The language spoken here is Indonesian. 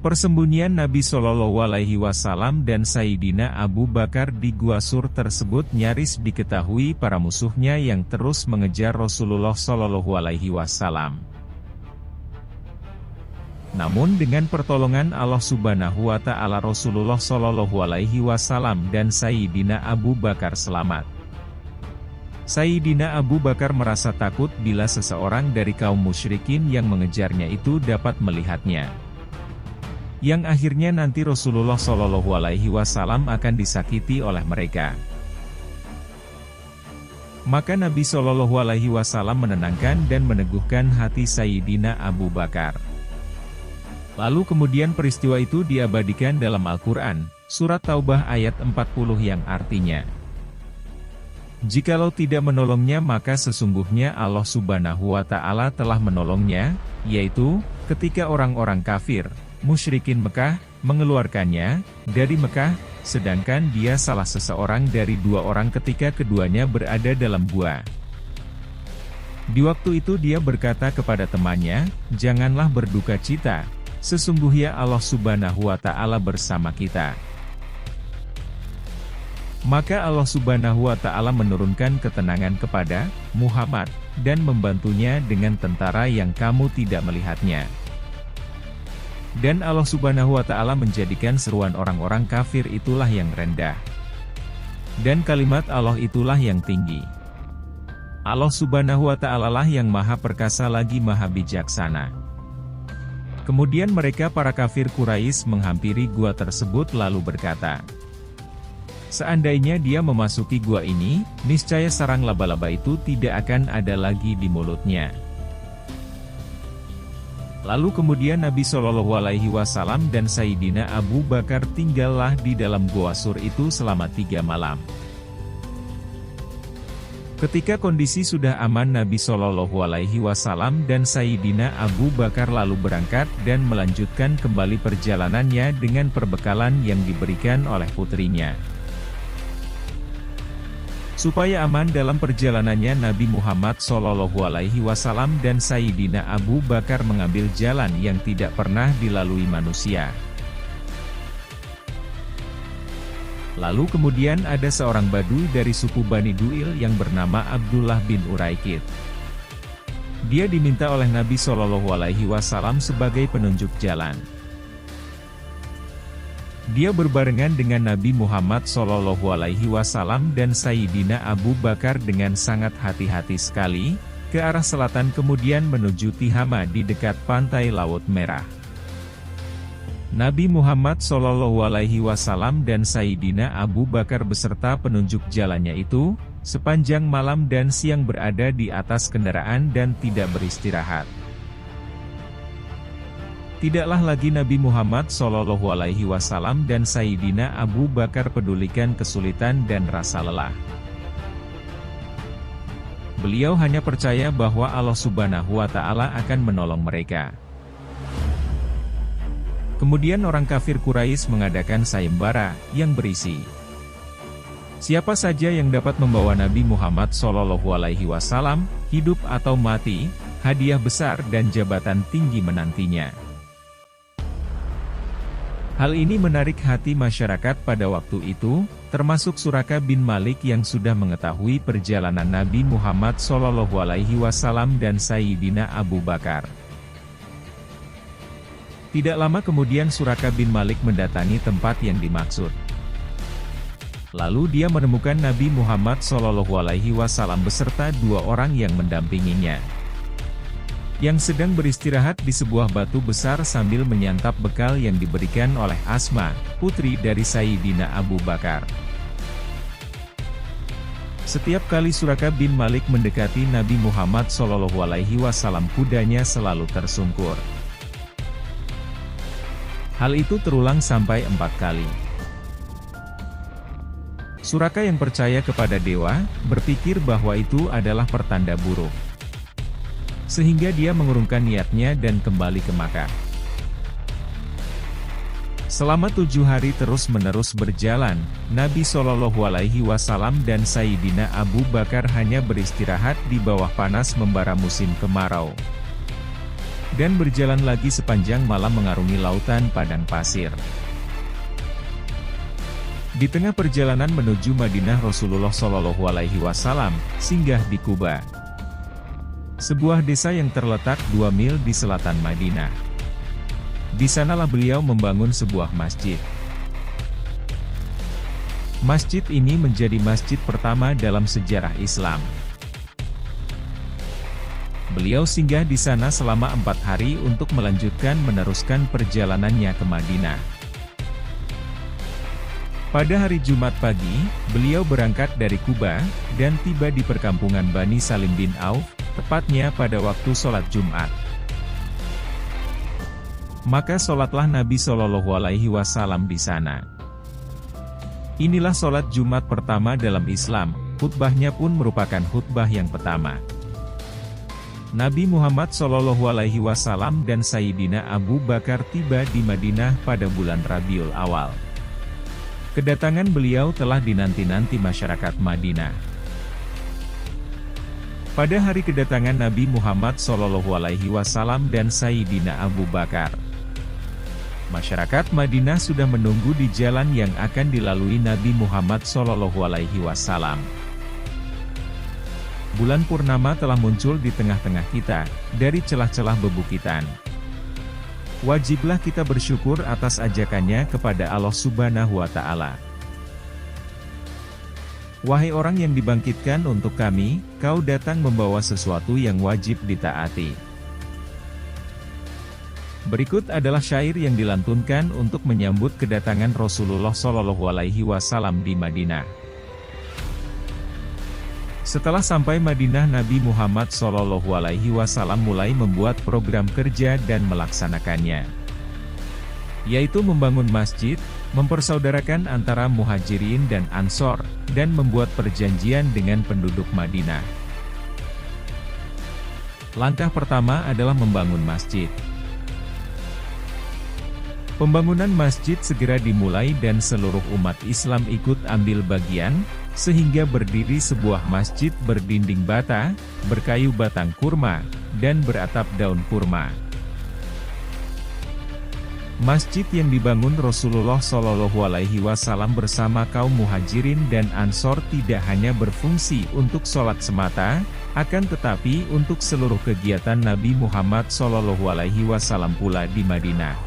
Persembunyian Nabi Shallallahu Alaihi Wasallam dan Sayyidina Abu Bakar di Gua Sur tersebut nyaris diketahui para musuhnya yang terus mengejar Rasulullah Shallallahu Alaihi Wasallam. Namun dengan pertolongan Allah Subhanahu Wa Taala Rasulullah Shallallahu Alaihi Wasallam dan Sayyidina Abu Bakar selamat. Sayyidina Abu Bakar merasa takut bila seseorang dari kaum musyrikin yang mengejarnya itu dapat melihatnya. Yang akhirnya nanti Rasulullah Shallallahu Alaihi Wasallam akan disakiti oleh mereka. Maka Nabi Shallallahu Alaihi Wasallam menenangkan dan meneguhkan hati Sayyidina Abu Bakar. Lalu kemudian peristiwa itu diabadikan dalam Al-Quran, Surat Taubah ayat 40 yang artinya, "Jikalau tidak menolongnya maka sesungguhnya Allah Subhanahu Wa Taala telah menolongnya, yaitu, ketika orang-orang kafir, musyrikin Mekah, mengeluarkannya dari Mekah, sedangkan dia salah seseorang dari dua orang ketika keduanya berada dalam gua. Di waktu itu dia berkata kepada temannya, janganlah berduka cita, sesungguhnya Allah Subhanahu Wa Taala bersama kita. Maka Allah Subhanahu Wa Taala menurunkan ketenangan kepada Muhammad, dan membantunya dengan tentara yang kamu tidak melihatnya. Dan Allah Subhanahu Wa Taala menjadikan seruan orang-orang kafir itulah yang rendah. Dan kalimat Allah itulah yang tinggi. Allah Subhanahu Wa Taala lah yang maha perkasa lagi maha bijaksana." Kemudian mereka para kafir Quraisy menghampiri gua tersebut lalu berkata, "Seandainya dia memasuki gua ini, niscaya sarang laba-laba itu tidak akan ada lagi di mulutnya." Lalu kemudian Nabi Shallallahu Alaihi Wasallam dan Sayyidina Abu Bakar tinggallah di dalam Gua Sur itu selama 3 malam. Ketika kondisi sudah aman, Nabi Shallallahu Alaihi Wasallam dan Sayyidina Abu Bakar lalu berangkat dan melanjutkan kembali perjalanannya dengan perbekalan yang diberikan oleh putrinya. Supaya aman dalam perjalanannya, Nabi Muhammad Shallallahu Alaihi Wasallam dan Sayyidina Abu Bakar mengambil jalan yang tidak pernah dilalui manusia. Lalu kemudian ada seorang Badui dari suku Bani Duil yang bernama Abdullah bin Uraikid. Dia diminta oleh Nabi Shallallahu Alaihi Wasallam sebagai penunjuk jalan. Dia berbarengan dengan Nabi Muhammad Shallallahu Alaihi Wasallam dan Sayyidina Abu Bakar dengan sangat hati-hati sekali, ke arah selatan kemudian menuju Tihama di dekat pantai Laut Merah. Nabi Muhammad Shallallahu Alaihi Wasallam dan Sayyidina Abu Bakar beserta penunjuk jalannya itu, sepanjang malam dan siang berada di atas kendaraan dan tidak beristirahat. Tidaklah lagi Nabi Muhammad Shallallahu Alaihi Wasallam dan Sayyidina Abu Bakar pedulikan kesulitan dan rasa lelah. Beliau hanya percaya bahwa Allah Subhanahu Wa Taala akan menolong mereka. Kemudian orang kafir Quraisy mengadakan sayembara yang berisi, siapa saja yang dapat membawa Nabi Muhammad Shallallahu Alaihi Wasallam hidup atau mati, hadiah besar dan jabatan tinggi menantinya. Hal ini menarik hati masyarakat pada waktu itu, termasuk Suraka bin Malik yang sudah mengetahui perjalanan Nabi Muhammad Shallallahu Alaihi Wasallam dan Sayyidina Abu Bakar. Tidak lama kemudian Suraka bin Malik mendatangi tempat yang dimaksud. Lalu dia menemukan Nabi Muhammad Shallallahu Alaihi Wasallam beserta 2 orang yang mendampinginya, yang sedang beristirahat di sebuah batu besar sambil menyantap bekal yang diberikan oleh Asma, putri dari Sayyidina Abu Bakar. Setiap kali Suraka bin Malik mendekati Nabi Muhammad Shallallahu Alaihi Wasallam, kudanya selalu tersungkur. Hal itu terulang sampai 4 kali. Suraka yang percaya kepada dewa, berpikir bahwa itu adalah pertanda buruk. Sehingga dia mengurungkan niatnya dan kembali ke Makkah. Selama 7 hari terus-menerus berjalan, Nabi Shallallahu Alaihi Wasallam dan Sayyidina Abu Bakar hanya beristirahat di bawah panas membara musim kemarau. Dan berjalan lagi sepanjang malam mengarungi lautan padang pasir. Di tengah perjalanan menuju Madinah, Rasulullah Shallallahu Alaihi Wasallam singgah di Quba, sebuah desa yang terletak 2 mil di selatan Madinah. Di sanalah beliau membangun sebuah masjid. Masjid ini menjadi masjid pertama dalam sejarah Islam. Beliau singgah di sana selama 4 hari untuk meneruskan perjalanannya ke Madinah. Pada hari Jumat pagi, beliau berangkat dari Quba, dan tiba di perkampungan Bani Salim bin Auf, tepatnya pada waktu sholat Jumat. Maka sholatlah Nabi Shallallahu Alaihi Wasallam di sana. Inilah sholat Jumat pertama dalam Islam, khutbahnya pun merupakan khutbah yang pertama. Nabi Muhammad Shallallahu Alaihi Wasallam dan Sayyidina Abu Bakar tiba di Madinah pada bulan Rabiul Awal. Kedatangan beliau telah dinanti-nanti masyarakat Madinah. Pada hari kedatangan Nabi Muhammad Shallallahu Alaihi Wasallam dan Sayyidina Abu Bakar, masyarakat Madinah sudah menunggu di jalan yang akan dilalui Nabi Muhammad Shallallahu Alaihi Wasallam. Bulan purnama telah muncul di tengah-tengah kita, dari celah-celah bebukitan. Wajiblah kita bersyukur atas ajakannya kepada Allah Subhanahu wa Ta'ala. Wahai orang yang dibangkitkan untuk kami, kau datang membawa sesuatu yang wajib ditaati. Berikut adalah syair yang dilantunkan untuk menyambut kedatangan Rasulullah Shallallahu Alaihi Wasallam di Madinah. Setelah sampai Madinah, Nabi Muhammad Shallallahu Alaihi Wasallam mulai membuat program kerja dan melaksanakannya, yaitu membangun masjid, mempersaudarakan antara Muhajirin dan Ansor, dan membuat perjanjian dengan penduduk Madinah. Langkah pertama adalah membangun masjid. Pembangunan masjid segera dimulai dan seluruh umat Islam ikut ambil bagian, sehingga berdiri sebuah masjid berdinding bata, berkayu batang kurma, dan beratap daun kurma. Masjid yang dibangun Rasulullah Shallallahu Alaihi Wasallam bersama kaum Muhajirin dan Ansor tidak hanya berfungsi untuk sholat semata, akan tetapi untuk seluruh kegiatan Nabi Muhammad Shallallahu Alaihi Wasallam pula di Madinah.